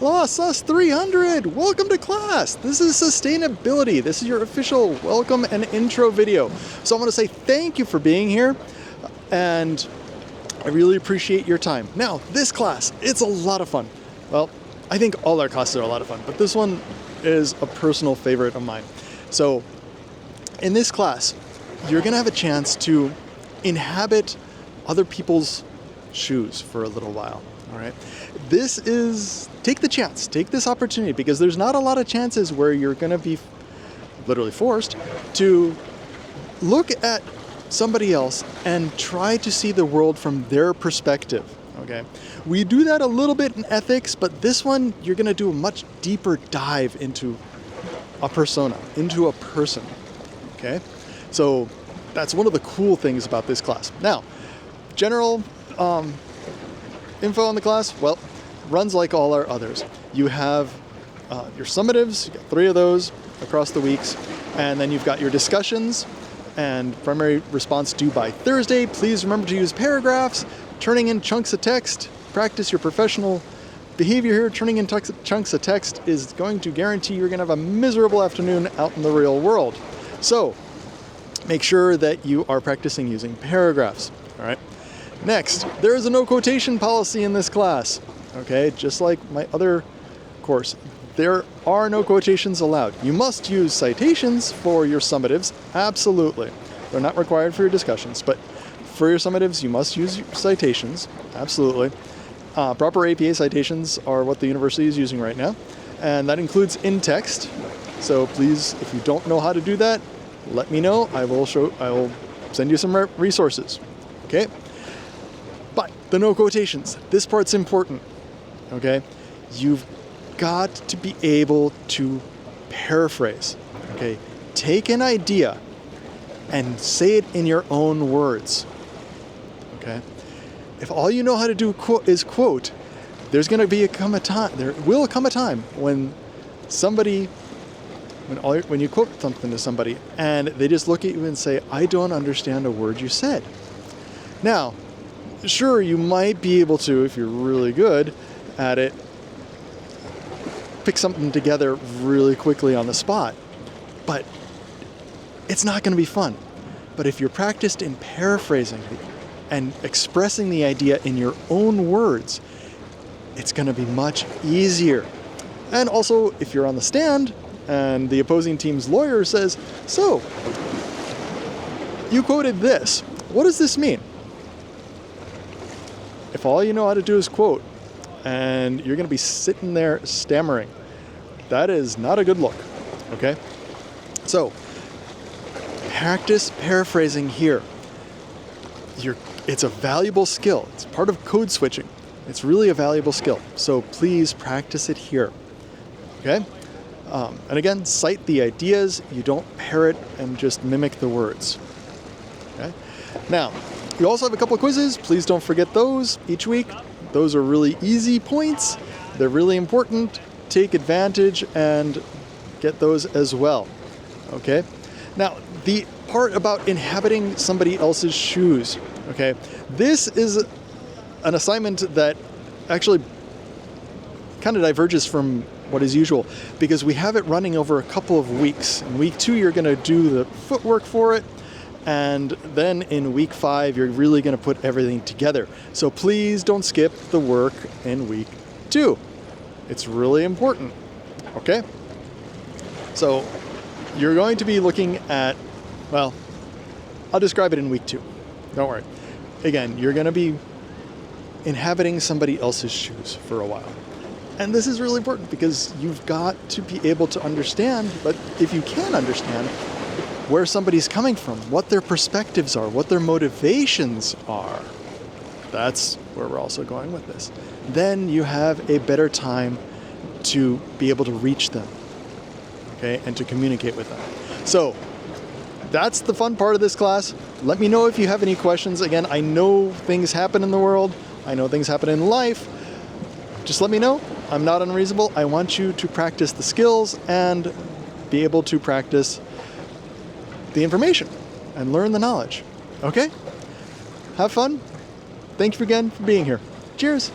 Hello, Sus300! Welcome to class! This is sustainability. This is your official welcome and intro video. So I want to say thank you for being here, and I really appreciate your time. Now, this class, it's a lot of fun. Well, I think all our classes are a lot of fun, but this one is a personal favorite of mine. So in this class, you're going to have a chance to inhabit other people's shoes for a little while. All right. Take the chance, take this opportunity, because there's not a lot of chances where you're going to be literally forced to look at somebody else and try to see the world from their perspective. Okay. We do that a little bit in ethics, but this one, you're going to do a much deeper dive into a persona, into a person. Okay. So that's one of the cool things about this class. Now, general info on the class, well, runs like all our others. You have your summatives, you got 3 of those across the weeks, and then you've got your discussions and primary response due by Thursday. Please remember to use paragraphs, turning in chunks of text, practice your professional behavior here. Turning in chunks of text is going to guarantee you're going to have a miserable afternoon out in the real world. So make sure that you are practicing using paragraphs, all right? Next, there is a no quotation policy in this class, okay? Just like my other course, there are no quotations allowed. You must use citations for your summatives, absolutely. They're not required for your discussions, but for your summatives, you must use citations, absolutely. Proper APA citations are what the university is using right now, and that includes in text. So please, if you don't know how to do that, let me know. I will send you some resources, okay? But the no quotations, this part's important, okay? You've got to be able to paraphrase, okay? Take an idea and say it in your own words, okay? If all you know how to do is quote, there will come a time when when you quote something to somebody and they just look at you and say, I don't understand a word you said. Now, sure, you might be able to, if you're really good at it, pick something together really quickly on the spot, but it's not going to be fun. But if you're practiced in paraphrasing and expressing the idea in your own words, it's going to be much easier. And also, if you're on the stand and the opposing team's lawyer says, so, you quoted this. What does this mean? If all you know how to do is quote, and you're going to be sitting there stammering, that is not a good look, okay? So, practice paraphrasing here. It's a valuable skill. It's part of code switching. It's really a valuable skill. So please practice it here, okay? And again, cite the ideas. You don't parrot and just mimic the words, okay? Now, you also have a couple of quizzes. Please don't forget those each week. Those are really easy points. They're really important. Take advantage and get those as well. Okay? Now, the part about inhabiting somebody else's shoes. Okay? This is an assignment that actually kind of diverges from what is usual, because we have it running over a couple of weeks. In week 2, you're going to do the footwork for it. And then in week 5, you're really going to put everything together. So please don't skip the work in week 2. It's really important, okay? So you're going to be looking at, well, I'll describe it in week 2. Don't worry. Again, you're going to be inhabiting somebody else's shoes for a while. And this is really important because you've got to be able to understand, but if you can understand, where somebody's coming from, what their perspectives are, what their motivations are. That's where we're also going with this. Then you have a better time to be able to reach them, okay, and to communicate with them. So that's the fun part of this class. Let me know if you have any questions. Again, I know things happen in the world. I know things happen in life. Just let me know. I'm not unreasonable. I want you to practice the skills and be able to practice the information and learn the knowledge. Okay? Have fun. Thank you again for being here. Cheers.